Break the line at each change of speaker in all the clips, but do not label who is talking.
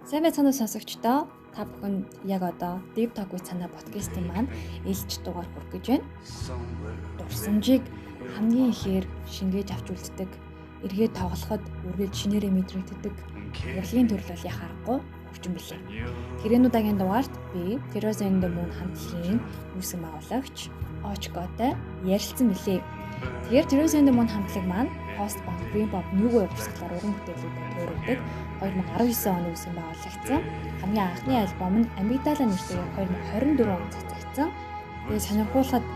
Сайн байцгаана уу сонсогчдоо. Та бүхэн яг одоо Deep Talk with Sana подкастын маань ээлж дугаар хүрэх гэж байна. Дурсамжийг хамгийн ихээр шингээж авч үлддэг, эргээд тоглоход үргэлж шинээрээ мэдрэгддэг урлагийн төрөл бол яхаарахгүй хөгжим билээ. Тэрийн удаагийн дугаарт би Heroes in the Moon хамтлагийн үүсгэн байгуулагч Очготой ярилцсан билээ. Тэгэхээр Heroes in the Moon хамтлаг маань пост банк Green Pop New Wave урсгалаар уран бүтээлүүдэд төрөлдөг 2019 оны үүсгэн байгуулагдсан. Хамгийн анхны альбом нь Amygdala нэртэйгээр 2024 онд цацагдсан. Тэгээд сонирхуулахад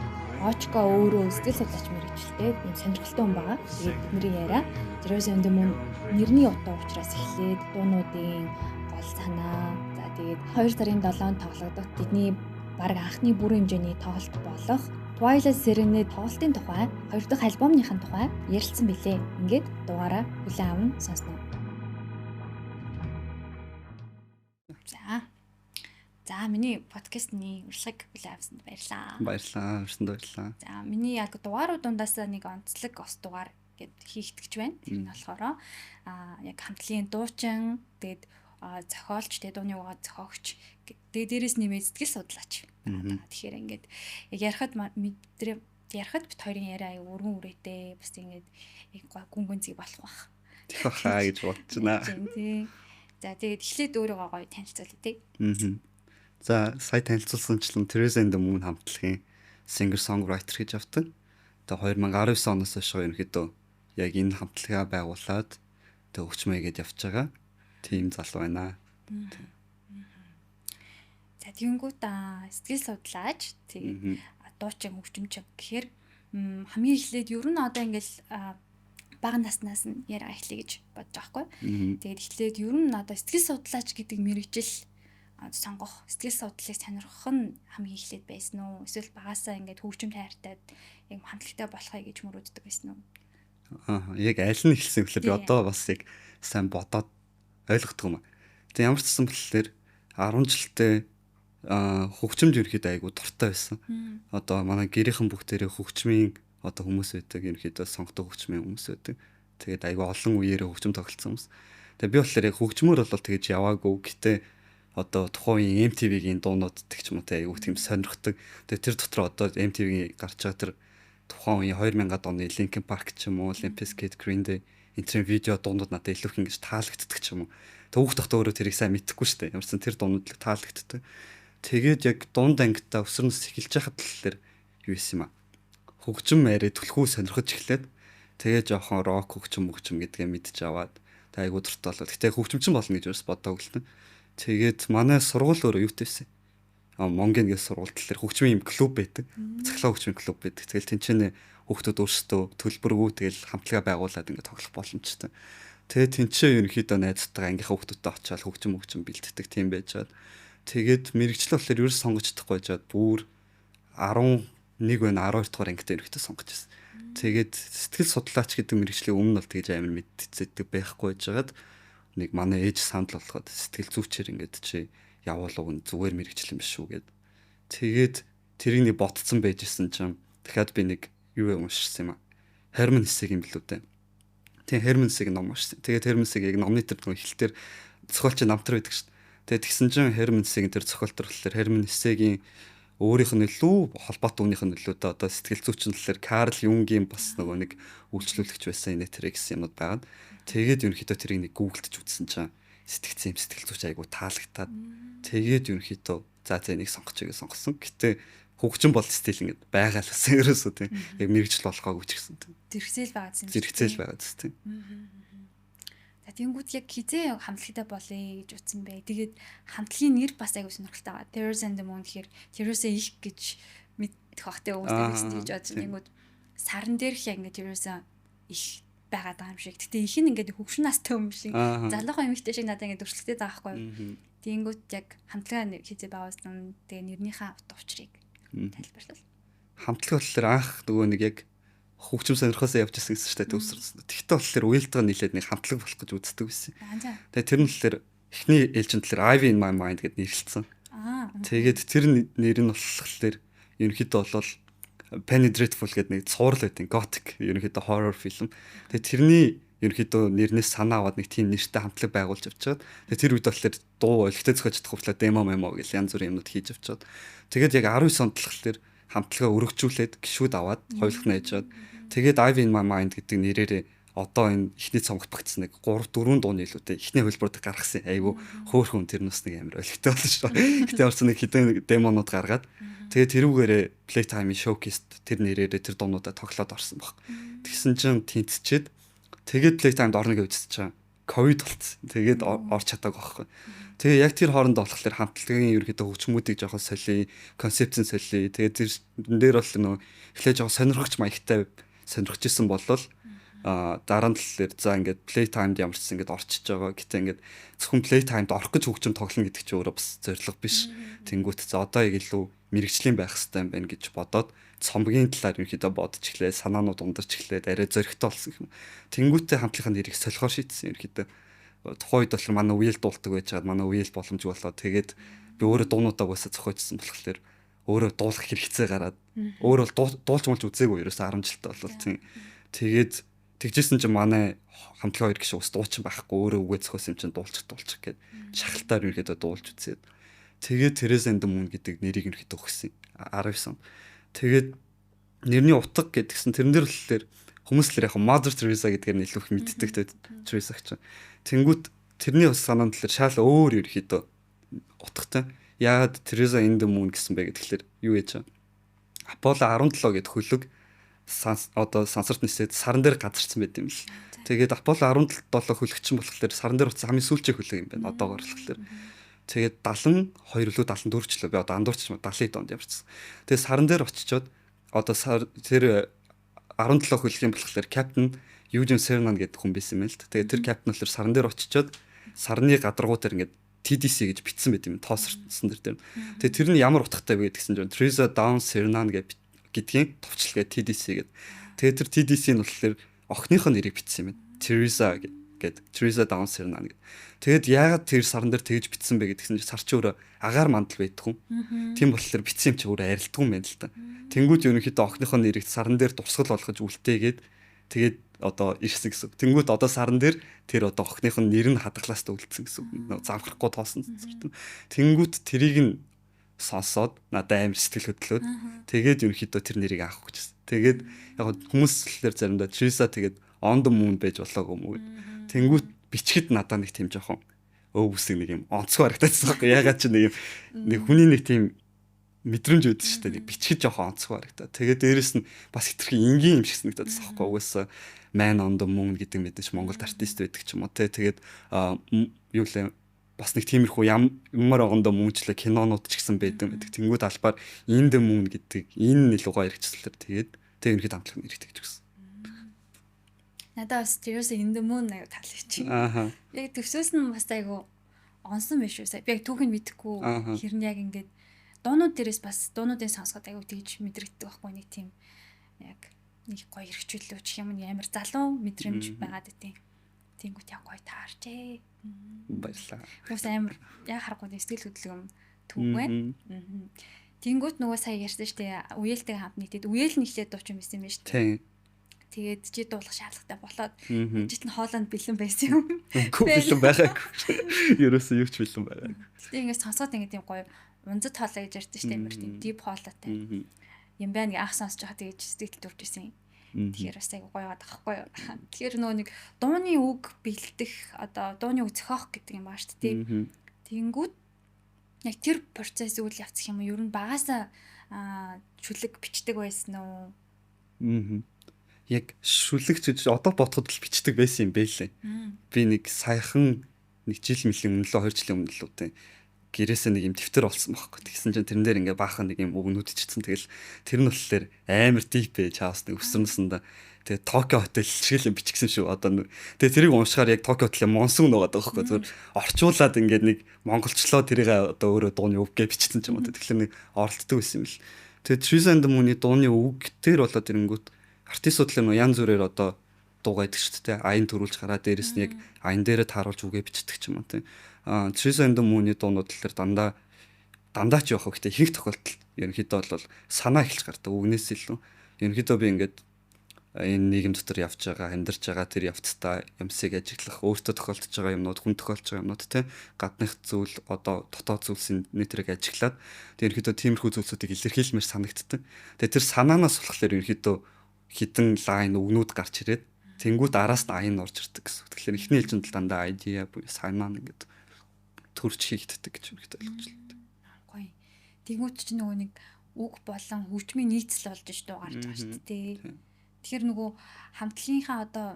Очко өөрөө сэтгэл судлаач мэргэжилтэй юм сонирхолтой хүн байгаа. Тэгээд бидний яриа Heroes in the Moon нэрний утга учраас эхлээд дуунуудын гол санаа. За тэгээд 2 сарын 7-нд тоглогдох тэдний баг анхны бүрэн хэмжээний тоглолт болох Twilight Serenade тоглолтын тухай 2 дахь альбомныхын тухай ярилцсан билээ. Ингээд дугаараа хүлээн аван сонсноо. За миний подкастны урилгыг хүлээн авсанд баярлалаа.
Баярлалаа. Баярлалаа.
За миний яг дугаарууд дундаас нэг онцлог ос дугаар гэд хийгдэж байна. Тэр нь болохоор яг хамтлагийн дуучин, тэгээд зохиолч, тэгээд дууны угаа зохиогч, тэгээд дээрэс нэмээд сэтгэл судлаач. Тэгэхээр ингээд яг ярихад бит хоёрын яриа аяа өргөн үрээтэй бас ингээд яг гүн гүнзгий болох байх.
Хаа гэж бодож байна.
За тэгээд эхлээд өөрийгөө гоё танилцуулъя тий.
За сая танилцуулсанчлан Heroes in the Moon хамтлагийн singer-songwriter гэж авдаг. Тэгээ 2019 оноос хойш ерөнхийдөө яг энэ хамтлагаа байгуулад тэгээ хөгжмөөгээд явж байгаа. Тийм залуу байна.
За тэгэнгүүт сэтгэл судлаач тэгээ дуучин хөгжимч гэхээр хамгийн эхлээд ер нь одоо ингээл бага наснаас нь яриа эхлэе гэж бодож байгаа хгүй. Тэгээд эхлээд ер нь одоо сэтгэл судлаач гэдэг мэргэжил сонгох, сэтгэл судлалыг сонирхох нь хамгийн эхлээд байсан уу? Эсвэл багасаа ингээд хөгжим тайртаад яг хамтлагтай болохыг гэж мөрөөддөг байсан уу?
Яг аль нь эхэлсэн гэхээр би одоо бас яг сайн бодоод ойлгохгүй юм. Тэгээ ямар ч гэсэн болохоор 10 жилдээ хөгжимд ерөөхдөө айгу дуртай байсан. Одоо манай гэрийнхэн бүгдээрээ хөгжмийн одоо хүмүүс байдаг, ерөөхдөө сонгодог хөгжмийн хүмүүс байдаг. Тэгээд айгу олон үеэрээ хөгжим тоглолцсон хүмүүс. Тэгээ би болохоор яг хөгжмөр бол тэгэж яваагүй. Гэтэ одоо тухайн MTV-гийн дуунууд гэх юм уу те айгу тийм сонирхдаг. Тэгээ тэр дотор одоо MTV-гийн гарч байгаа тэр тухайн үеийн 2000-ад оны Linkin Park ч юм уу, Limp Bizkit, Green Day энэ видео дуунууд надад илүү их ингэж таалагддаг ч юм уу. Төвх тогт өөрөө тэрийг сайн мэдэхгүй шүү дээ. Ямарсан тэр дуунууд л таалагддаг. Тэгээд яг дунд ангитаа өсрөнс эхэлж байхад л юу исэн юм аа. Хөгжим арай түлхүү сонирхож эхлээд тэгээ жоохон рок хөгжим гэдгээ мэдж аваад тэг айгуу дуртай болоод. Гэтэ хөгжимчин болно гэж бас бодоагүй л. Тэгээд манай сургууль өөрөө юутай байсан. Монгийн гэх сургуульд тэлэр хөгжмийн юм клуб байдаг. Цахилгаан хөгжмийн клуб байдаг. Тэгэл тэнцэнэ хүүхдүүд өөрсдөө төлбөргүй тэгэл хамтлагаа байгуулад ингээд тоглох боломжтой. Тэгээд тэнцээ ерөнхийдөө найзтайгаа ангийнхаа хүүхдүүдтэй очиад хөгжим бэлддэг тийм байж чад. Тэгээд мэрэгчлэл болохоор ерөөс сонгож чадахгүй жаад бүр 11 байна 12 дугаар ангитай ерөнхийдөө сонгож байсан. Тэгээд сэтгэл судлаач гэдэг мэрэгчлийн өмнө бол тэгж амар мэдцэдэг байхгүй жагаад нэг манай ээж сандл болоход сэтгэл зүйчээр ингээд чи явуулав нь зүгээр мэрэгчлэн биш шүү гэд. Тэгээд тэрийг нэг ботцсон байжсэн чинь дахиад би нэг юу уншсан юм аа. Herman Hesse-ийн билүү дээ. Тэгээ Herman Hesse-ийн ном уншсан. Тэгээд Herman Hesse яг номны тэр хэлтэр зохиолч намтар байдаг шүү. Тэгээд тэгсэн чинь Herman Hesse-ийн тэр зохиолтор болохоор Herman Hesse-ийн өөрийнх нь илүү холбоотой үнийх нь илүү одоо сэтгэл зүйчин талаар Карл Юнгийн бас нөгөө нэг үйлчлүүлэгч байсан энэ тэр гэсэн юмуд байгаад тэгээд ерөнхийдөө тэрийг нэг гуглдж үзсэн чинь сэтгэл зүйч айгу таалагдаад тэгээд ерөнхийдөө за нэг сонгосон. Гэтэ хөгжим бол стил ингээд байгаалсан ерөөсөө тийм яг мэрэгжил болохоогүй ч гэсэн тийм. Зэрэгцээл байгаад тийм.
За тэнгууд яг хизээ хамтлагтай болъё гэж утсан бай. Тэгээд хамтлагийн нэр бас айгу сонирхолтой байгаа. Heroes in the Moon гэхээр Heroes их гэж мэдэх бахтай өөстэй гэсэн гэж бодож тэнгууд сарн дээрх яг ингээд Heroes их байгаад байгаа юм шиг. Гэтэ их нь ингээд хөгшин настай юм шиг. Залуухан эмэгтэй шиг надад ингээд өршлөгтэй байгаа байхгүй юу? Тэнгууд яг хамтлагаа хизээ байгуулсан. Тэгээ нэрнийхээ утга учирыг тайлбарлал.
Хамтлаг болохоор анх нөгөө нэг яг хөгжим сонирхосоо явж ирсэн гэсэн чинь төвсөрсөн. Тэгтээ болохоор уялдгаа нийлээд нэг хамтлаг болох гэж үздэг байсан. Тэгээ тэр нь болохоор эхний ээлжинд болохоор Ivy in My Mind гэдээ нэрлэлсэн. Тэгээд тэр нэр нь болохоор ерөнхийдөө бол Penny Dreadful гэдэг нэг цуврал байдیں۔ Gothic ерөнхийдөө horror film. Тэгээ тэрний ерөнхийдөө нэрнээс санаа аваад нэг тийм нэртэй хамтлаг байгуулж авчаад тэгээд тэр үед болохоор дуу олигтой зохиож чадах хүртэл демо гэж янз бүрийн юмнууд хийж авчаад тэгээд яг 19 онд болохоор хамтлагаа өргөжүүлээд гişүүд аваад хоёулах нь яжаад тэгээд Ivy in My Mind гэдэг нэрээрээ одоо энэ ихний цомогт багтсан нэг 3 4 дууны илүүтэй ихний хөлбөрөд гаргасан айгу хөөхөн тэр нүс нэг амар олигтой болно шүү. Гэтэ орсон нэг хитэн демонууд гаргаад тэгээд тэрүүгээрээ Playtime Showcase тэр нэрээрээ тэр дуунуудаа тоглоод орсон баг. Тэгсэн чинь тэнцчээд тэгээд Playtime-д орно гэж үзсэн чинь ковид болцсон. Тэгээд орч чадаагүй байхгүй. Тэгээ яг тэр хооронд болохоор хамтлагийн ерөөдөө хөгжмүүдийг жоохон солио, концепцэн солио. Тэгээд тэр дээр бол нөө эхлээд жоохон сонирхогч маягтай сонирхож исэн болол дараа нь талаар за ингээд Playtime-д ямар ч ингэж орчиж байгаа. Гэтэ ингээд зөвхөн Playtime-д орох гэж хөгжим тоглоно гэдэг чинь өөрөө бас зорилго биш. Тэнгүүт за одоо яг илүү мэрэгжлийн байх хэрэгтэй юм байна гэж бодоод цомгийн талаар ерөөдөө бодож эхлээ, санаанууд ундарч эхлээд арай зөрөгтэй болсон юм. Тэнгүүтээ хамтлагын нэрийг солихоор шийдсэн ерөөдөө. Тухайн үед болохоор манай үеэл дуулдаг байжгаад манай үеэл боломж болоод тэгээд би өөрөө дуунуудаа угаасаа зохиожсон болохоор өөрөө дуулах хэрэгцээ гараад өөрөө дуулж молж үзээгүй ерөөсөө 10 жилтэй болол тийм. Тэгээд тэгжсэн чинь манай хамтлаг хоёр гişэ ус дуучин байхгүй өөрөө үгээ зохиосон юм чинь дуулчих гээд шахалтаар ерөөдөө дуулж үзээд тэгээд Teresa and the Moon гэдэг нэрийг ерөөдөө өгсөн 19 он. Тэгээд нэрний утга гэдгсэн тэрэн дээр болохоор хүмүүс л яг Mother Teresa гэдгээр нь илүү их мэддэг Teresa гэж. Тэнгүүт тэрний бас санаанд талаар шал өөр ерөөдөө утгатай. Яагаад Teresa in the Moon гэсэн бэ гэхэлэр юу яж вэ? Apollo 17 гэдэг хөлөг одоо сансарт нисээд саран дээр газарсан байт юм л. Тэгээд Apollo 17 хөлөгчин болохоор саран дээр утсан хамгийн сүүлчийн хөлөг юм байна. Одоогоор болохоор. Тэгээд 72 лөө 74 ч лөө би одоо андуурч 70 донд явчихсан. Тэгээд саран дээр очичоод одоо тэр 17 хөлгийн болохоор капитан Eugene Cernan гэдэг хүн байсан юм л та. Тэгээд тэр капитан болохоор саран дээр очичоод сарны гадаргуутаар ингээд TDC гэж бичсэн байт юм тоосорсон дээр. Тэгээд тэр нь ямар утгатай вэ гэдгсэн чинь Teresa Down Cernan гэдгийн товчлгээ TDC гэдэг. Тэгээд тэр TDC нь болохоор охиных нь нэрийг бичсэн юм байна. Teresa гэдэг. Teresa Down Cernan гэдэг. Тэгээд яагаад тэр саран дээр тэгж бичсэн бэ гэдгсэн чинь сар чи өөрөө агаар мандал байдгүй. Тийм болохоор бичсэн юм чи өөрөө арилдгүй юм байна л та. Тэнгүүд ерөнхийдөө охиных нь нэрийг саран дээр дурсгал болгож үлтээгээд тэгээд одоо ирсэн гэсэн. Тэнгүүд одоо саран дээр тэр одоо охиных нь нэр нь хадгалаас үлдсэн гэсэн. Замхрахгүй тоосон. Тэнгүүд тэрийг нь сонсоод надад амар сэтгэл хөдлөөд тэгээд ерөнхийдөө тэр нэрийг авах гэжсэн. Тэгээд яг хүмүүс л заримдаа Teresa тэгээд on the moon байж болоогүй юм уу. Тэнгүүд бичгэд надад нэг тийм жоохон өвөсөг нэг юм онцгой харагдчихсан байхгүй. Ягаад ч нэг юм нэг хүний нэг тийм мэдрэмж үүдэн шүү дээ. Бичгэд жоохон онцгой харагдаа. Тэгээд дээрэс нь бас хитрхи энгийн юм шиг санагдаад байсан байхгүй. Угаасаа Man on the Moon гэдэг мэдээж Монголд артист байдаг ч юм уу те. Тэгээд юу лээ бас нэг тиймэрхүү ямар огондоо мөнгөлөө кинонууд ч гэсэн байдаг гэдэг. Тэнгүүд албаар In the Moon гэдэг энэ нэлгоо хэрэгжүүлэлээр тэгээд тэг ерөнхийд хамтлаг нэр итгэж өгсөн.
Надад бас Teresa in the Moon аяа таалагдчих. Яг төвсөөс нь бас айгу онсон биш үү? Би яг түүхийг мэдэхгүй хэрн яг ингээд дуунууд дээрээс бас дуунуудын сонсоход айгу тэгж мэдрэгддэг байхгүй нэг тийм яг нэг гоё хэрэгжүүлэлт ч юм амар залуу мэдрэмж байгаад өгтیں۔ Тэнгүүт яг гоё таарчээ.
Баярлалаа.
Бас амар яг харахгүй сэтгэл хөдлөм түүх байна. Тэнгүүт нөгөө сая ярьсан шүү дээ. Үеэлтэй хамт нийтэд үеэл нэглээд дуучин байсан юм шүү дээ. Тэгээд чи дуулах шаардлагатай болоод жит нь хооланд бэлэн байсан юм.
Бэлэн байгаагүй. Ерөөсөө юу ч бэлэн байгаагүй.
Тэгээд ингээд сонсоод ингээд юм гоё унзад хоолоо гэж ярьдэн шүү дээ. Амар тийм deep хоолойтай. Юм байна ах сонсож байгаа тэгэж сэтгэл төрж исэн. Тэгэхээр бас айгу гоё байдаг байхгүй юу. Тэгэхээр нөгөө нэг дууны үг бэлдэх одоо дууны үг зохиох гэдэг юм баа шүү дээ. Тэнгүүд яг тэр процесс үйл явцах юм уу? Ер нь багасаа шүлэг бичдэг байсан уу?
Яг шүлэгч одоо бодоход л бичдэг байсан юм бэлээ. Би нэг саяхан нэг жил мөлийн өмнө л 2 жилийн өмнө л үү те. Гэрээсээ нэг юм дэвтэр олсон байхгүй. Тэгсэн чинь тэрэн дээр ингээ баахан нэг юм өгнүүд ичсэн. Тэгэл тэр нь болохоор амар дип ээ чаас нэг өсрөнсөндө. Тэгээ Токио хотел шиг л бичгсэн шүү. Одоо тэгээ тэрийг уншихаар яг Токио хотел монсон нуугаад байгаа байхгүй. Зүгээр орчуулад ингээ нэг монголчлоо тэрийг одоо өөрөө дууны үг гэж бичсэн ч юм уу. Тэгэхээр нэг оролддог байсан юм л. Тэгээ Teresa and the Moon-ийн дууны үг тэр болоод ирэнгүүт артистууд л янз бүрээр одоо дуугайдаг шүү дээ. Аян төрүүлж гараад дээрэс нь яг аян дээрээ тааруулж үгээ бичдэг ч юм уу тийм. Teresa and the Moon-ийн дуунууд л дандаа ч явах гэхдээ ихэнх тохиолдолд ерөнхийдөө бол санаа эхэлж гардаг үгнээс илүү. Ерөнхийдөө би ингээд энэ нийгэм дотор явж байгаа, амьдарч байгаа тэр явцдаа юмсыг ажиглах, өөртөө тохиолдож байгаа юмнууд, хүн тохиолдож байгаа юмнууд те гадных зүйл одоо дотоод зүйлсийн нэтрийг ажиглаад тэр ерөнхийдөө тиймэрхүү зүйлсүүдийг илэрхийлмээр санагддаг. Тэгээ тэр санаанаас болохоор ерөнхийдөө хідэн лайн өгнүүд гарч ирээд тэнгууд араас нь аян орж ирдэг гэсэн. Тэгэхээр эхний ээлжинд л дандаа idea буюу санаа ингээд төрж хийгддэг гэж ерөнхийдөө ойлгож байна.
Гоё. Тэнгууд ч нөгөө нэг үг болон хөгжмийн нийцэл болж ш дуу гарч байгаа шүү дээ. Тэгэхээр нөгөө хамтлагийнхаа одоо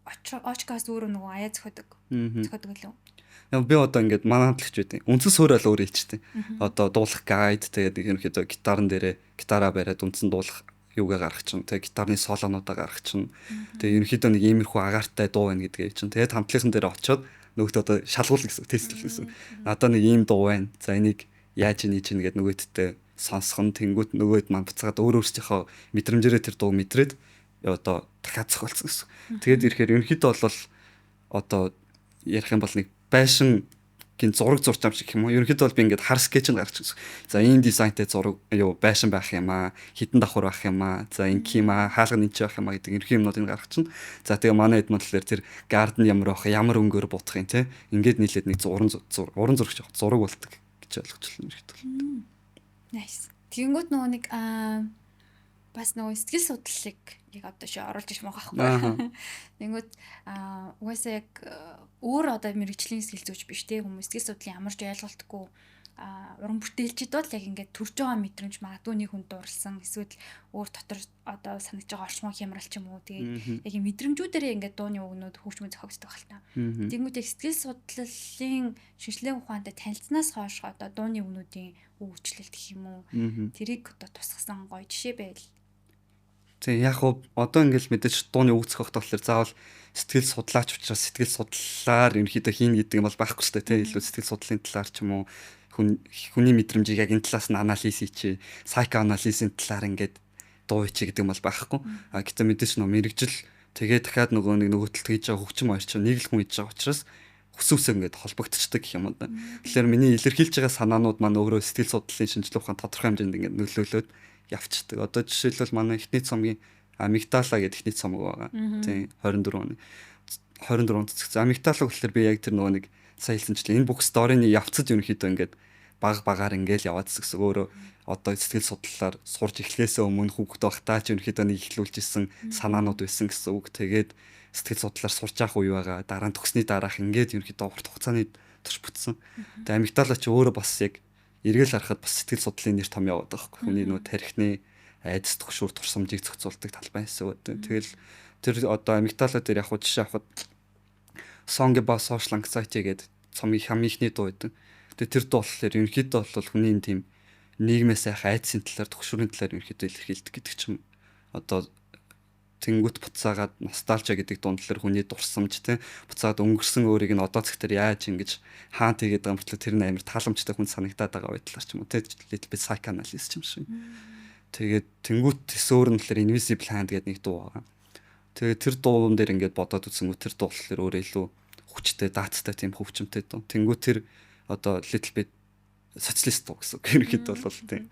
очкаас өөрөө нөгөө аяа зөхөдөг. Зөхөдөг лөө.
Би одоо ингээд манай хамтлагч байдیں۔ Үндсэн суурь л өөр хэлчихдээ. Одоо дуулах гайд тэгээд ерөнхийдөө гитарын дээрээ гитараа бариад үндсэн дуулах юугаа гаргах чинь тэгээд гитарны солонуудаа гаргах чинь тэгээд ерөнхийдөө нэг иймэрхүү агаартай дуу байна гэдгээ чинь тэгээд хамтлагийн дээр очиод нөгөөдөө одоо шалгуул гэсэн тестл гэсэн. Надаа нэг ийм дуу байна. За энийг яаж ийж ийн гэдэг нөгөөдтэй сонсхон тэнгууд нөгөөд маань буцаад өөр өөрсдийнхөө мэдрэмжээрээ тэр дуу мэдрээд одоо дахиад зохиолцсон гэсэн. Тэгээд ирэхээр ерөнхийдөө бол одоо ярих юм бол нэг байшин гин зураг зурч ам шиг юм уу. Ерөнхийдөө бол би ингээд хар скетч нь гаргачих гэсэн. За энэ дизайнтай зураг юу байшин байх юм аа, хитэн давхар байх юм аа, за инх юм аа, хаалга нэнч байх юм аа гэдэг ерөнхий юмнуудыг гаргачихна. За тэгээ манай эдмон талаар тэр гарден ямар байх, ямар өнгөөр будах юм те. Ингээд нийлээд нэг уран зурагч явах зураг болдог гэж ойлгочихлоо ерөнхийдөө.
Nice. Тэгэнгүүт нөгөө нэг бас нөгөө сэтгэл судлалыг яг одоо ши оруулж иж байгаа байхгүй. Тэгэнгүүт угаасаа яг өөр одоо мэрэгжлийн сэтгэл зүйч биш те хүмүүс сэтгэл судлалын ямарч ойлголтгүй уран бүтээлчд бол яг ингээд төрж байгаа мэдрэмж магадгүй нэг хүн дурлсан эсвэл өөр дотор одоо санагдж байгаа орчмоо хямрал ч юм уу тэгээд яг мэдрэмжүүдээрээ ингээд дууны өгнүүд хөгжмөд зохиогддог байна. Тэгэнгүүт яг сэтгэл судлалын шинжилгээ ухаантай танилцсанаас хойш одоо дууны өгнүүдийн өгчлөлт гэх юм уу тэрийг одоо тусгасан гоё жишээ байл.
Тэг яг одоо ингээд мэдээж дууны үг зохиох болохоор заавал сэтгэл судлаач учраас сэтгэл судлаар ерөнхийдөө хийн гэдэг юм бол байхгүй шүү дээ тий илүү сэтгэл судлалын талаар ч юм уу хүний мэдрэмжийг яг энэ талаас нь анализ хийчээ psychoanalysis-ийн талаар ингээд дуу хийчээ гэдэг юм бол байхгүй. А гэтээ мэдээж нөө мэрэгжил тэгээ дахиад нөгөө талд хийж байгаа хөгжим хоёр ч нэг л хүн хийж байгаа учраас хүсвэсээ ингээд холбогдчихдаг гэх юм да. Тэгэхээр миний илэрхийлж байгаа санаанууд маань өөрөө сэтгэл судлалын шинжилгээ ухаан тодорхой хэмжээнд ингээд нөлөөлөд явцдаг. Одоо жишээлбэл манай эхний цомгийн амигдала гэдэг эхний цомог байгаа. Тийм 24 оны 24 онд цэцэг. Амигдала гэхэлэр би яг тэр нөгөө нэг сайн хэлсэнчлээ. Энэ бүх сторины явцад ерөнхийдөө ингээд багаар ингээл яваадс гэсэн. Өөрөө одоо сэтгэл судлалаар сурж эхлэхээс өмнө хүүхэд байхдаа ч ерөнхийдөө нэг ихлүүлж исэн санаанууд байсан гэсэн үг. Тэгээд сэтгэл судлалаар сурч явах үе байгаа. Дараа нь төгсний дараах ингээд ерөнхийдөө урт хугацааны турш бүтсэн. Тэгээд амигдала ч өөрөө бас яг эргэл харахад бас сэтгэл судлалын нэр том яваад байгаа байхгүй. Хүний нөө тархины айдас төгшүүр турсамжийг зохицуулдаг талбай хэсэг. Тэгэл тэр одоо амигдала дээр яг жишээ авахад Song About Social Anxiety гэдэг цомгийн хамгийн ихний дуу байдаг. Тэгээ тэр дуу болохоор ерөнхийдөө бол хүний тийм нийгмээс айх айдсын талаар төгшүүрийн талаар ерөнхийдөө илэрхийлдэг гэдэг ч юм. Одоо тэнгуут буцаагаад носталжа гэдэг дуун талаар хүний дурсамж те буцаад өнгөрсөн өөрийг нь одоо цагтаар яаж ингэж хаан тэгээд байгаа мөртлөө тэр нь амар тааламжтай хүн санагдаад байгаа байдлаар ч юм уу те little bit psychoanalysis ч юм шиг. Тэгээд тэнгуут төсөөр нь талаар Invisible Hand гэдэг нэг дуу байгаа. Тэгээд тэр дуун дээр ингээд бодоод үзсэнгүү тэр дуу болохоор өөрөө илүү хүчтэй, даацтай тийм хөгжимтэй дуу. Тэнгуут тэр одоо little bit социалист дуу гэсэн. Ерөнхийдөө бол тийм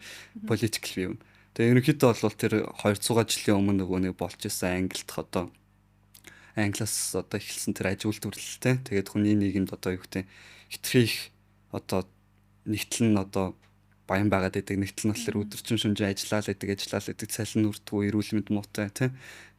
political view. Тэгээ ерөнхийдөө бол тэр 200 жилийн өмнө нөгөө нэг болж исэн Англид одоо Англиас одоо эхэлсэн тэр аж үйлдвэрлэлтэй. Тэгээд хүний нийгэмд одоо юу гэдэг хитрхи их одоо нэгтэл нь одоо баян байгаад байдаг, нэгтэл нь болохоор өдөржин шөнөжин ажиллаад байдаг, цалин үрдэггүй, эрүүл мэнд муутай тий.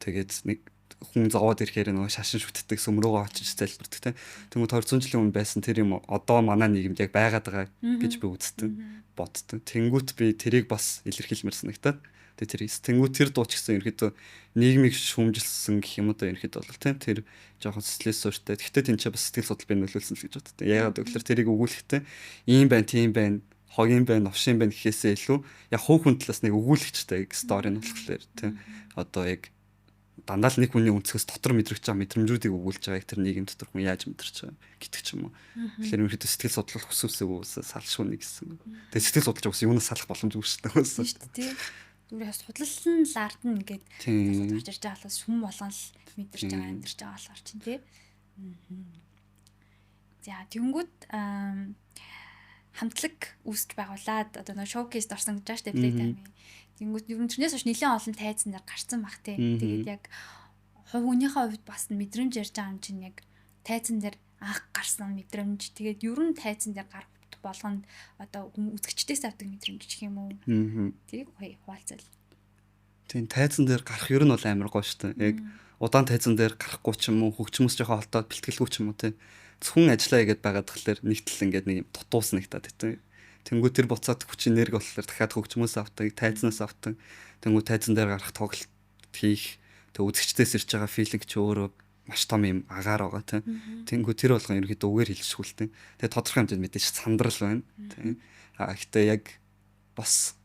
Тэгээд нэг хүн зовоод ирэхээр нөгөө шашин шүтдэг, сөмрөөгөө очиж залбирдаг тий. Тэнгүүд 200 жилийн өмнө байсан тэр юм одоо манай нийгэмд яг байгаад байгаа гэж би үздэг, боддог. Тэнгүүд би тэрийг бас илэрхийлмээр санагтаад. Тэгээд тэнгүүд тэр дуу ч гэсэн ерөөдөө нийгмийг шүүмжилсэн гэх юм уу да ерөөдөө бол тий. Тэр жоохон стресс суурьтай. Гэхдээ тэнцээ бас сэтгэл судлал би нөлөөлсөн л гэж боддог. Яагаад гэвэл тэрийг өгүүлэхдээ ийм байна, тийм байна, хогийн байна, овшин байна гэхээсээ илүү яг хүүхэн талаас нэг өгүүлэгчтэй стори нь болохоор тий. Одоо яг дандаа л нэг хүний өнцгөөс дотор мэдрэгч байгаа мэдрэмжүүдийг өгүүлж байгаа тэр нийгэм дотор хүн яаж мэдэрч байгаа гэдэг ч юм уу. Тэгэхээр ерөнхийдөө сэтгэл судлал хүсвэсээ салшгүй гэсэн. Тэгээ сэтгэл судлаж бас юунаас салах боломжгүй шүү дээ.
Шүү дээ. Зүгээр судлалсан л ард нь ингээд очирч байгаа болохоос хүн болгон л мэдэрч байгаа амьдарч байгаа болохоор чинь тий. За тэнгүүд хамтлаг үүсч байгуулад одоо нөө шоукейст орсон гэж байна шүү дээ Black Diamond. Тэнгүүт ер нь тэрнээс хойш нэлээд олон тайзан дээр гарцсан баг тий. Тэгээд яг хувь хүнийхээ хувьд бас мэдрэмж ярьж байгаа юм чинь яг тайзан дээр анх гарсан мэдрэмж. Тэгээд ер нь тайзан дээр гарах болгонд одоо үзэгчдээс авдаг мэдрэмж гэх юм уу. Тэрийг хуваалцал.
Тийм тайзан дээр гарах ер нь бол амар гоё шүү дээ. Яг удаан тайзан дээр гарахгүй ч юм уу хөгжмөс жоохон холдоод бэлтгэлгүй ч юм уу тий. Зөвхөн ажиллаа игээд байгаа тахлаар нэгтэл ингээд нэг юм дутуус нэгтаад тий. Тэнгүү тэр буцаад хүч энерги болохоор дахиад хөгжмөөс авдаг, тайзнаас авдаг. Тэнгүү тайзан дээр гарах тоглолт хийх, тэг үзэгчдээс ирж байгаа филинг ч өөрөө маш том юм агаар байгаа тийм. Тэнгүү тэр болгон ерөөдөө үгээр хэлчихүүлдэг. Тэгээ тодорхой хэмжээнд мэдээж сандрал байна. Тийм. Гэхдээ яг бас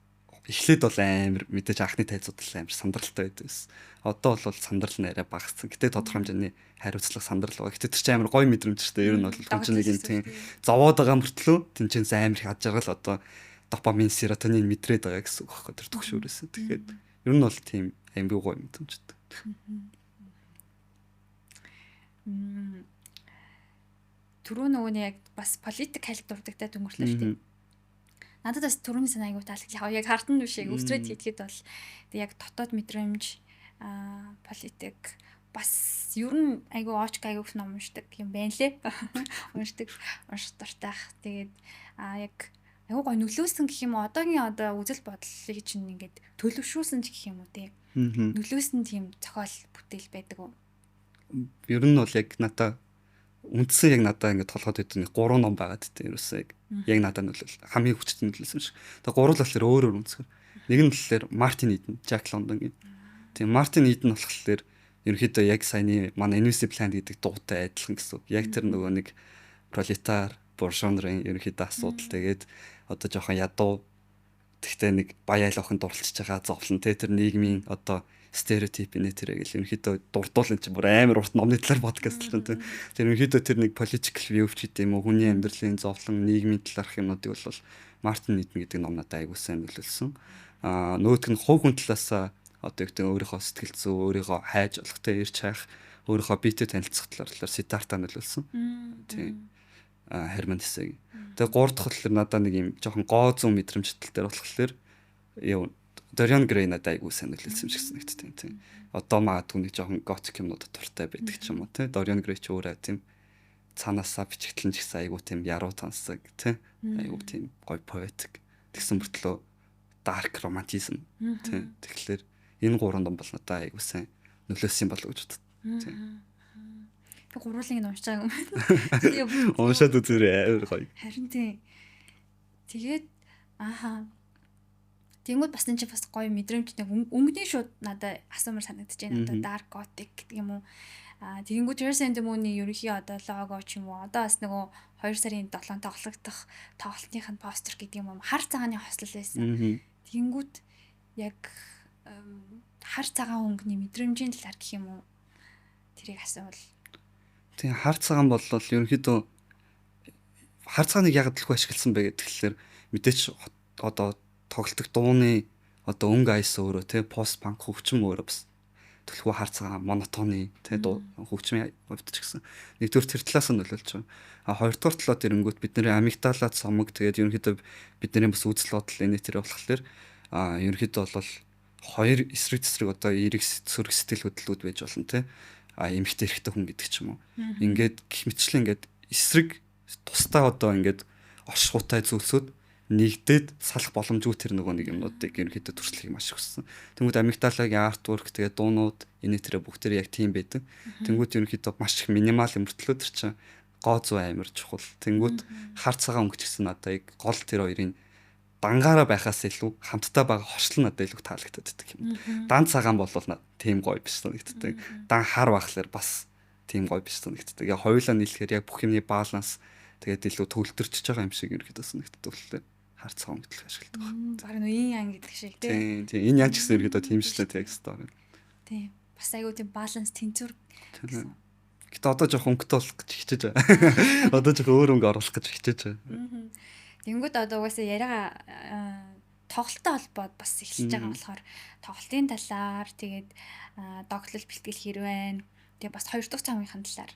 эхлээд бол амар мэдээж анхны тайзууд л амар сандралтай байдаг байсан. Одоо бол сандрал нь арай багассан. Гэтэ тодорхой хэмжээний хариуцлага сандрал байгаа. Гэтэ тэр чинь амар гоё мэдрэмж шүү дээ. Ер нь бол хүн чинь нэг юм тийм зовоод байгаа мөртлөө тэнцэнс амар их ад жаргал одоо допамин, серотонин мэдрээд байгаа гэсэн үг байхгүй тэр төгшөөрөөс. Тэгэхээр ер нь бол тийм амар гоё мэдрэмжтэй.
Түрүү нөгөө яг бас политик хайлт дурдагтай дүнгийн шүү дээ. Надад бас түрүүний санаа аягүй таалагдлаа. Яг хартан биш яг өсрөөд хийхэд бол яг дотоод мэдрэмж политик бас ер нь аягүй оочк аягүй ном уншдаг юм байна лээ. Уншдаг дуртайх. Тэгээд яг аягүй гой нөлөөсөн гэх юм уу одоогийн үзэл бодлыг чинь ингээд төлөвшүүлсэн ч гэх юм уу тий. Нөлөөсөн тийм зохиол бүтээл байдаг уу?
Ер нь бол яг надаа үндсэн яг надаа ингээд толгойд өгдөг 3 ном байгаа гэдэг юм ерөөсөө яг надад нөлөөл хамгийн хүчтэй нөлөөлсөн шиг. Тэгээ 3 л болохоор өөр үнцгэр. Нэг нь болохоор Мартин Иден, Jack London гэх. Тэгээ Мартин Иден болохоор ерөнхийдөө яг саяны манай Invisible Plan гэдэг дуутай адилхан гэсэн. Яг тэр нөгөө нэг пролетар, буржуанрын ерөнхийдөө асуудал тэгээд одоо жоохон ядуу тэгтээ нэг баяа айлахын дурлцж байгаа зовлон тэр нийгмийн одоо стереотип нэ тэрэг л ерөнхийдөө дурдуулсан чинь бүр амар урт номны талаар подкаст л тийм. Тэр ерөнхийдөө тэр нэг political view ч гэдэг юм уу хүний амьдралын зовлон нийгмийн талаарх юмнуудыг бол Мартин Иден гэдэг ном надад аягүй сайн нөлөөлсөн. Нөгөөх нь хувь хүн талаас одоо гэдэг өөрийнхөө сэтгэл зүй өөрийгөө хайж болохтой ирж хайх өөрийнхөө биетэй танилцах талаар Сиддарта нөлөөлсөн. Тийм. Herman Hesse. Тэгээ 3 дахь болохоор надад нэг юм жоохон гоо зүүн мэдрэмж тал дээр болохоор юу Dorian Gray надад айгуу сайн нөлөөлсөн юм шиг санагдтыг тийм. Одоо магадгүй нэг жоохон готик юмнуудад дуртай байдаг ч юм уу тийм. Dorian Gray ч өөрөө тийм цаанаасаа бичигдлэн ч гэсэн айгуу тийм яруу тансаг тийм. Айгуу тийм гоё поэтик. Тэгсэн мөртлөө dark romanticism тийм. Тэгэхээр энэ 3 ном бол надад айгуу сайн нөлөөсөн болов гэж боддог. Тийм.
Тэг гурлыг нь уншааг юм байна.
Уншаад үзээрэй амар гоё.
Харин тийм. Тэгээд Тэнгүүд бас энэ чинь бас гоё мэдрэмж нэг өнгөний шууд надад асуумар санагдаж байна. Одоо dark gothic гэдэг юм уу. Тэнгүүд Teresa and the Moon-ийн ерөнхий одоо лого ч юм уу. Одоо бас нөгөө 2 сарын 7 тоглогдох тоглолтынх нь постэр гэдэг юм уу. Хар цагааны хослол байсан. Тэнгүүд яг хар цагаан өнгөний мэдрэмжийн талаар гэх юм уу. Тэрийг асуувал.
Тийм хар цагаан бол ерөнхийдөө хар цагааныг яг дэлгүй ашигласан бэ гэхээр мэдээч одоо тоглолтог дууны одоо өнгө айс өөрөө те пост панк хөгжим өөрөө бас төлхөө хар цагаан монотоны те хөгжмийн хувьд ч гэсэн нэгдүгээр тэр талаас нь нөлөөлж байгаа. Хоёрдугаар талаад ирэнгүүт бидний амигдалаад сомог тэгээд ерөнхийдөө бидний бас үзэл бодол энэ тэр болохоор ерөнхийдөө бол хоёр эсрэг одоо эерэг сөрөг сэтгэл хөдлөлүүд байж болно те эмэгтэй эрэгтэй хүн гэдэг ч юм уу. Ингээд гэх мэтчлэн ингээд эсрэг тусдаа одоо ингээд оршихуйтай зүйлсүүд нэгдээд салах боломжгүй тэр нөгөө нэг юмнуудыг ерөнхийдөө төрслөхийг маш их хүссэн. Тэнгүүд амигдалагийн артворк тэгээд дуунууд энэ тэрэ бүгдээр яг тийм байдаг. Тэнгүүд ерөнхийдөө маш их минимал мөртлөө тэр чинь гоо зүй амар чухал. Тэнгүүд хар цагаан өнгөч гэсэн надад яг гол тэр хоёрын дангаараа байхаас илүү хамтдаа байгаа хорслол надад илүү таалагддаг юм. Дан цагаан бол надад тийм гоё биш санагддаг. Дан хар байхлаар бас тийм гоё биш санагддаг. Яг хоёулаа нийлэхээр яг бүх юмний баланс тэгээд илүү төвлөрч байгаа юм шиг ерөөхдөө санагддаг болохоор хар цагаан өнгөдлөх ашигладаг байна.
Бараг нь ин ян гэдэг шиг
тийм. Тийм энэ ян ч гэсэн ерөөхдөө тийм шүү дээ текст байна.
Тийм. Бас айгуу тийм баланс тэнцвэр.
Гэтэ одоо жоох өнгөтэй болох гэж хичээж байгаа. Одоо жоох өөр өнгө оруулах гэж хичээж байгаа.
Тэнгүүд одоо угаасаа яриага тоглолттой холбоод бас эхэлж байгаа болохоор тоглолтын талаар тэгээд догтлол бэлтгэл хэрвэн тэгээд бас 2 дахь цамгийн талаар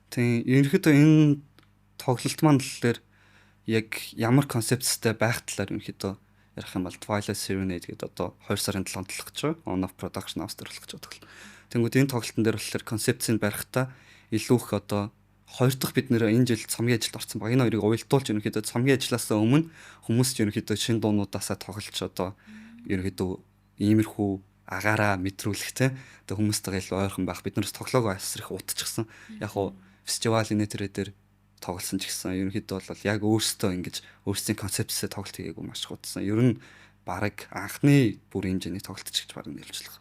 тийм ерөнхийдөө энэ тоглолт маань болохоор яг ямар концепттэй байх талаар ерөнхийдөө ярих юм бол Twilight Serenade гэдэг одоо 2 сарын 7-нд толгож байгаа. On of Production House дээр толгож байгаа. Тэнгүүд энэ тоглолтын дээр болохоор концепцийг барихтаа илүү их одоо хоёр дахь бид нэр энэ жил цамгийн ажилд орсон баг. Энэ хоёрыг уялдуулж ерөнхийдөө цамгийн ажилласаа өмнө хүмүүс ерөнхийдөө шинэ дуунуудаасаа тоглож одоо ерөнхийдөө иймэрхүү агаараа мэдрүүлэх те. Тэгээ хүмүүстэйгээ илүү ойрхон байх. Бид нараас тоглоогоо асрах удчихсан. Яг уу фестивалийн нэтрээ дээр тоглосон ч гэсэн ерөнхийдөө бол яг өөрсдөө ингэж өөрсдийн концепцээ тоглолт хийгээгүй маш их удсан. Ер нь баг анхны бүрийн хэмжээний тоглолт ч гэж баг нэлжлэх.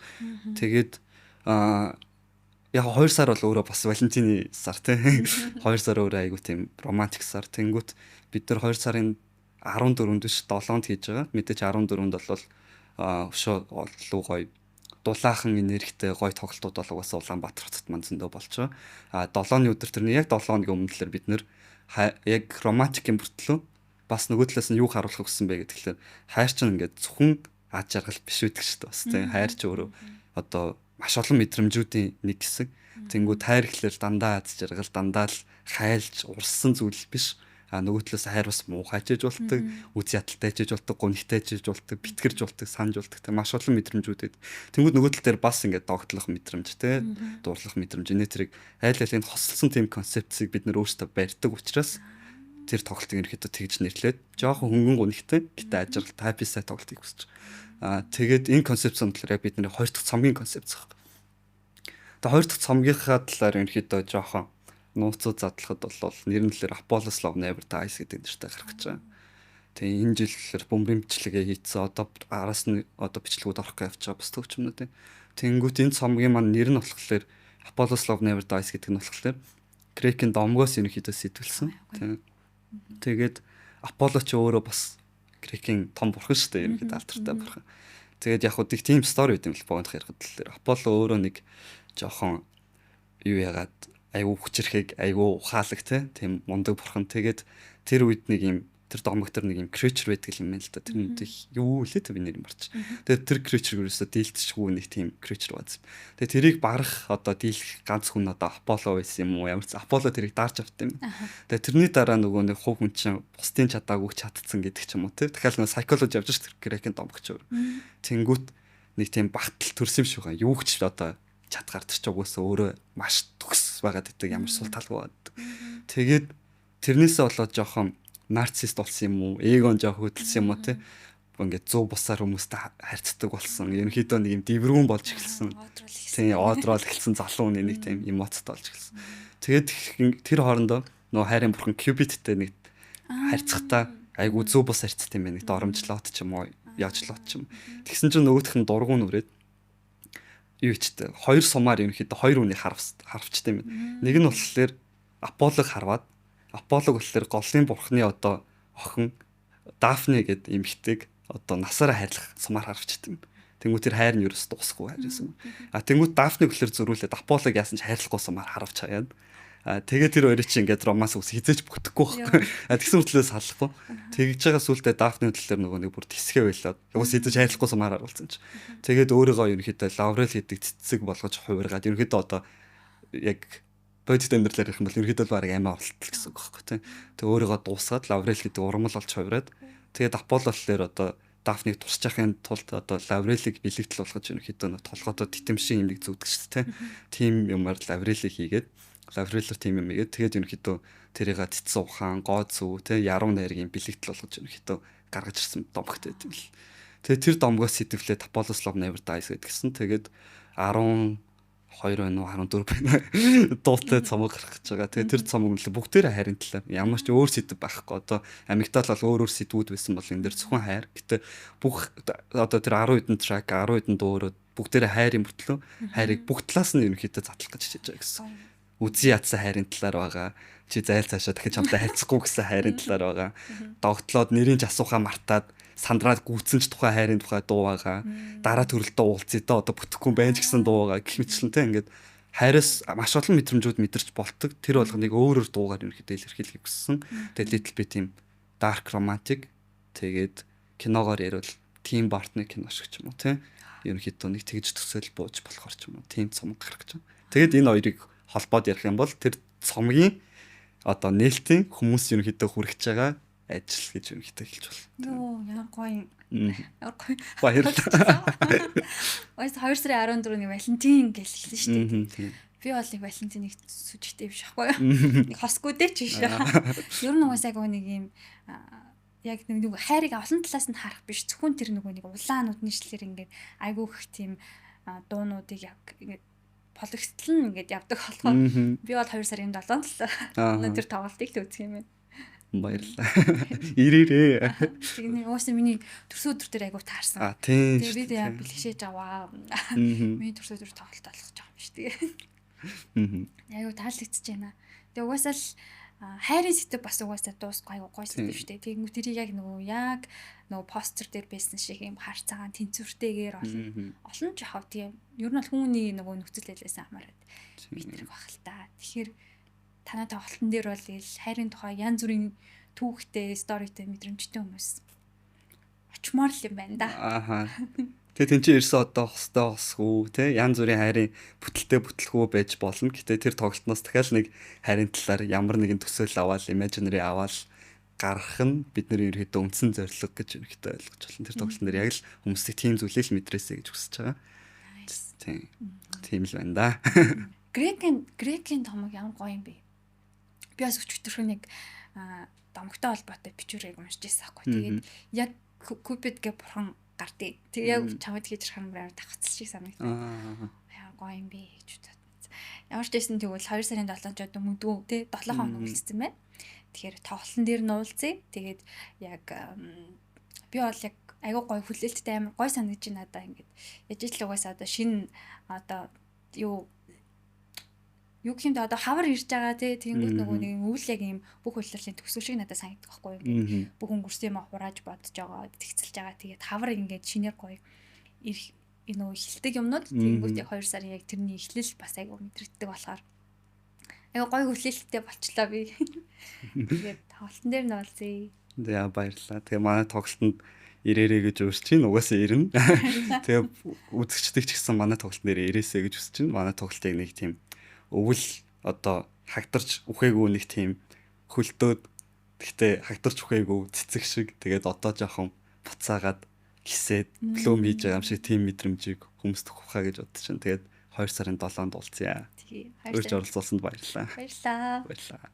Тэгээд яг 2 сар бол өөрөө бас Валентины сар те. 2 сар өөрөө айгу тийм романтик сар. Тэнгүүт бид нар 2 сарын 14-нд биш 7-нд хийж байгаа. Мэдээч 14-нд бол өшөө луу гоё дулаахан энергитэй гоё тоглолтууд бол угаасаа Улаанбаатар хотод маань зөндөө болж байгаа. 7-ны өдөр тэрний яг 7 хоногийн өмнө л бид нэр яг романтикийн бүртлөө бас нөгөө талаас нь юу харуулах гэсэн бэ гэхэлэр хайр чинь ингээд зөвхөн ад жаргал биш үүдэг шүү дээ. Бас тийм хайр чи өөрөө одоо маш олон мэдрэмжүүдийн нэг хэсэг. Тэнгүү хайр гэхэлэр дандаа ад жаргал дандаа л хайлж урссан зүйл биш. Нөгөө талаас хайр бас муухайж иж болдог, үз ядалтай иж болдог, гонхтой иж болдог, битгэрж болдог, санаж болдог. Тэг маш олон мэдрэмжүүдэд. Тэнгүүд нөгөө тал дээр бас ингээд догтлох мэдрэмж те, дуурлах мэдрэмж. Энэ тэрийг айл алын хосолсон тийм концепцийг бид нөр өөрсдөө барьдаг учраас тэр тоглолтыг ерөөхдөө тэгж нэрлээд жоохон хөнгөн гонхтой, гэтээ ажиргал happy side тоглолтыг хүсэж. Тэгээд энэ концепц онцлоор яг бидний хоёр дахь цомгийн концепц баг. Тэгээд хоёр дахь цомгийнхаа талаар ерөөхдөө жоохон нууцуд задлахад бол нэрнэлээр Apollo's Love Never Dies гэдэг нэртэй гарах гэж байгаа. Тэгээ энэ жилээр бөмбөрийн бичлэгээ хийцэн одоо араас нь одоо бичлэгүүд орох гэж явж байгаа бас төвчмнүүд юм. Тэнгүүт энэ цомгийн маань нэр нь болохоор Apollo's Love Never Dies гэдэг нь болохоор Грекийн домгоос ерөнхийдөө сэтгүүлсэн. Тэгээд Apollo ч өөрөө бас Грекийн том бурхан шүү дээ. Ерөнхийдөө алдартай бурхан. Тэгээд яг хөө тийм стори байт юм л богино ярихад л Apollo өөрөө нэг жоохон юу яагаад айгу хүчрэхийг айгу ухаалаг тийм мундаг бурхан. Тэгээд тэр үед нэг юм тэр домог тэр нэг юм creature байдаг юм байна л да. Тэр нь юу лээ тэ би нэр юм барч. Тэгээд тэр creature ерөөсөө дийлдэшгүй нэг тийм creature бааз. Тэгээд тэрийг барах одоо дийлэх ганц хүн одоо Apollo байсан юм уу? Ямар ч Apollo тэрийг дарж авт юм. Тэгээд тэрний дараа нөгөө нэг хувь хүн чинь бусдын чадаагүй чадцсан гэдэг ч юм уу те. Дахиад нөгөө psychology явж ш тэр Грекийн домогч өөр. Тэнгүүт нэг тийм багтал төрс юм шиг байгаа. Юу ч одоо чадгаар тэр ч угсаа өөрөө маш төгс байгаад идэг ямар сул талгүй бод. Тэгээд тэрнээсээ болоод жоохон нарцист болсон юм уу? Эгон жоох хөдөлсөн юм уу те? Ингээд 100 бусаар хүмүүстэй харьцдаг болсон. Ерөнхийдөө нэг юм дэврүүн болж эхэлсэн. Тийм оодроол эхэлсэн залуу хүний нэг тийм эмоцтой болж эхэлсэн. Тэгээд тэр хоорондоо нөө хайрын бурхан Cupidтэй нэг харьцахтаа айгу 100 бус харьцдаг юм байна. Нэг доромжлоод ч юм уу, яажлоод ч юм. Тэгсэн чинь нөгөөх нь дургуун үрээд юу ичтэй хоёр сумаар ерөнхийдөө хоёр үнийг харвчтай юм байна. Нэг нь болохоор Аполлог харваад Аполлог болохоор голын бурхны одоо охин Дафне гэдэг эмэгтэйг одоо насаараа хайрлах сумаар харвчтай юм. Тэнгүү тэр хайр нь ерөөс дуусахгүй хайрсан. Тэнгүү Дафнег болохоор зөрүүлээд Аполлог яасан ч хайрлахгүй сумаар харавч хаяад. Тэгээ тэр хоёрыг чи ингээд романс ус хизээж бүтэхгүй байхгүй. Тэгсэн мэтлээс салахгүй. Тэгж байгаа сүултээ Дафны төлөөр нөгөө нэг бүр тисгэ байлаад. Уус хизээж хайрлахгүй сумаар харуулсан чи. Тэгээд өөрийгөө ерөнхийдөө Лаврел гэдэг цэцэг болгож хувиргаад ерөнхийдөө одоо яг бодит амьдралаар ярих юм бол ерөнхийдөө баг амиа оролтол гэсэн үг байхгүй тийм. Тэг өөрийгөө дуусгаад Лаврел гэдэг урмал болж хувираад тэгээд Аполло болохоор одоо Дафныг тусч яхахын тулд одоо Лаврелийг бэлэгдэл болгож ерөнхийдөө толгойдоо титэмшин юм нэг зүгдэг шүү дээ тийм юмар Лаврелийг хийгээд Лаврелер тийм юм игээд тэгээд ерөнхийдөө тэрийг цэцэн ухаан гоо зүв те яруу найргийн бэлэгдэл болгож ерөнхийдөө гаргаж ирсэн домогтой юм л. Тэгээд тэр домгоос сэтвлээ Apollo's Love Never Dies гэдгсэн. Тэгээд 12 байна уу 14 байна. Дуутай цомог гарах гэж байгаа. Тэгээд тэр цомог нь бүгдээрээ хайрын талаар ямар ч өөр сэдв байхгүй. Одоо амигдал бол өөр сэдвүүд байсан бол энэ дэр зөвхөн хайр. Гэтэ бүх одоо тэр 10 хэдэн трак 10 хэдэн дуурууд бүгдээрээ хайрын мөртлөө хайрыг бүх талаас нь ерөнхийдөө задлах гэж хичээж байгаа гэсэн. Үзий ядсан хайрын талаар байгаа. Чи зайл цаашаа дахиж хамтаа хайцахгүй гэсэн хайрын талаар байгаа. Догтлоод нэрийн асуухаа мартаад сандраад гүйтсэн ч тухай хайрын тухай дуу байгаа. Дараа төрөлтөө уулзъя да одоо бүтэхгүй байж гисэн дуу байгаа гэх мэтчлэн те ингээд хайраас маш олон мэдрэмжүүд мэдэрч болдог. Тэр болгоныг өөрөөр дуугаар ерөнхийдөө илэрхийлэх гэсэн. Тэгээд little bit тийм dark romantic тэгээд киногоор ярил team partner кино шиг ч юм уу те. Ерөнхийдөө нэг тэгж төсөөл бууж болохоор ч юм уу team цомог гарах гэж байна. Тэгээд энэ хоёрыг холбоод ярих юм бол тэр цомгийн одоо нээлтийн хүмүүс ерөнхийдөө хүрэж байгаа ажил гэж үнэхээр хэлж байна.
Йоо, ямар гоё.
Мгм.
Ямар гоё.
Баярлалаа.
Өөс 2 сарын 14-ний Валентин гэж хэлсэн шүү дээ.
Мгм, тийм.
Би бол нэг Валентиныг сүжигтэй биш аахгүй юу? Нэг хосгүйтэй ч биш. Ер нь угаасаа нэг юм яг нэг хайрыг олон талаас нь харах биш. Зөвхөн тэр нэг улаан нүднийшлэр ингээд айгүй их тийм дуунуудыг яг ингээд политлэн ингээд явдаг болохоор би бол 2 сарын 7-нд л тэр тоглолтыг л үзэх юм байна.
Баярлалаа. Ирээрээ.
Тэгээд уусаа миний төрсөн өдөр дээр айгүй таарсан.
Тийм.
Тэгээд би яг бэлгшээж аваа. Миний төрсөн өдөр тоглолт болгож байгаа юм шүү дээ. Айгүй таалагдчихэж байна. Тэгээд угаасаа л хайрын сэтэв бас угаасаа дуусгүй айгүй гоё сэтэв шүү дээ. Тэгэнгүүт тэрийг яг нөгөө постэр дээр байсан шиг юм хар цагаан тэнцвэртэйгээр олон жахав тийм. Ер нь бол хүний нөгөө нөхцөл байлаас хамаарат би тэрийг баг л та. Тэгэхээр танай тоглолтын дээр бол хайрын тухай янз бүрийн түүхтэй, сторитэй мэдрэмжтэй хүмүүс очмоор л юм байна да.
Ааха. Тэгээ тэн чинь ерөөсөө одоо хостой хосгүй те янз бүрийн хайрын бүтэлтэй бүтлгүй байж болно. Гэтэ тэр тоглолтноос дахиад нэг хайрын талаар ямар нэгэн төсөөл аваад, imaginary аваад гарах нь бидний ерөөдөө үндсэн зорилго гэж ерөөдөө ойлгож байна. Тэр тоглолтын дээр яг л хүмүүсийг тийм зүйлээ л мэдрээсэй гэж хүсэж байгаа. Тийм. Тийм л байна да.
Грекийн томог ямар гоё юм бэ? Би бас өчигдөр нэг домогтой холбоотой бичвэрийг уншиж байсан аахгүй. Тэгээд яг Cupid гэ бурхан гардыг. Тэг яг чамд хийж ирэх юм байна тагцсан шиг санагдав. Яа гоё юм бэ гэж бодсон. Ямар ч байсан тэгвэл 2 сарын 7-нд одоо мөдгөө те 7 хоног үлдсэн байна. Тэгэхээр тоглолтын дээр нь уулзъя. Тэгээд яг би бол яг айгүй гоё хүлээлттэй амар гоё санагдаж байна надаа ингээд. Яж ижил угаасаа одоо шинэ одоо юу гэмдэ одоо хавар ирж байгаа тэгэнгүүт нөгөө нэг үйл яг юм бүх үйлчлэлийн төгсөв шиг надад санагдах байхгүй юу. Бүх өнгөрсөн юм хурааж бодож байгаа, тэгцэлж байгаа. Тэгээд хавар ингээд шинээр гоё ирэх нөгөө хилдэг юмнууд тэгэнгүүт яг 2 сарын яг тэрний эхлэл бас айгүй мэдрэгддэг болохоор айгүй гоё хүлээлттэй болчлоо би. Тэгээд тоглолтын дээр нь болзъя.
Яа баярлалаа. Тэгээ манай тоглолтод ирээрээ гэж урьж чинь угаасаа ирнэ. Тэгээ үзэгчдэг ч гэсэн манай тоглолтын дээр ирээсэй гэж хүсэж чинь манай тоглолтыг нэг тийм өвөл одоо хагдарч үхээгүй нэг тийм хөлдөөд гэхдээ хагдарч үхээгүй цэцэг шиг тэгээд одоо жоохон буцаагаад гисээд блум хийж байгаа юм шиг тийм мэдрэмжийг хүмүүст өгөхаа гэж бодож чинь тэгээд 2 сарын 7-нд уулзъя.
Тэгээ
Урьж оролцуулсанд баярлалаа.
Баярлалаа.
Баярлалаа.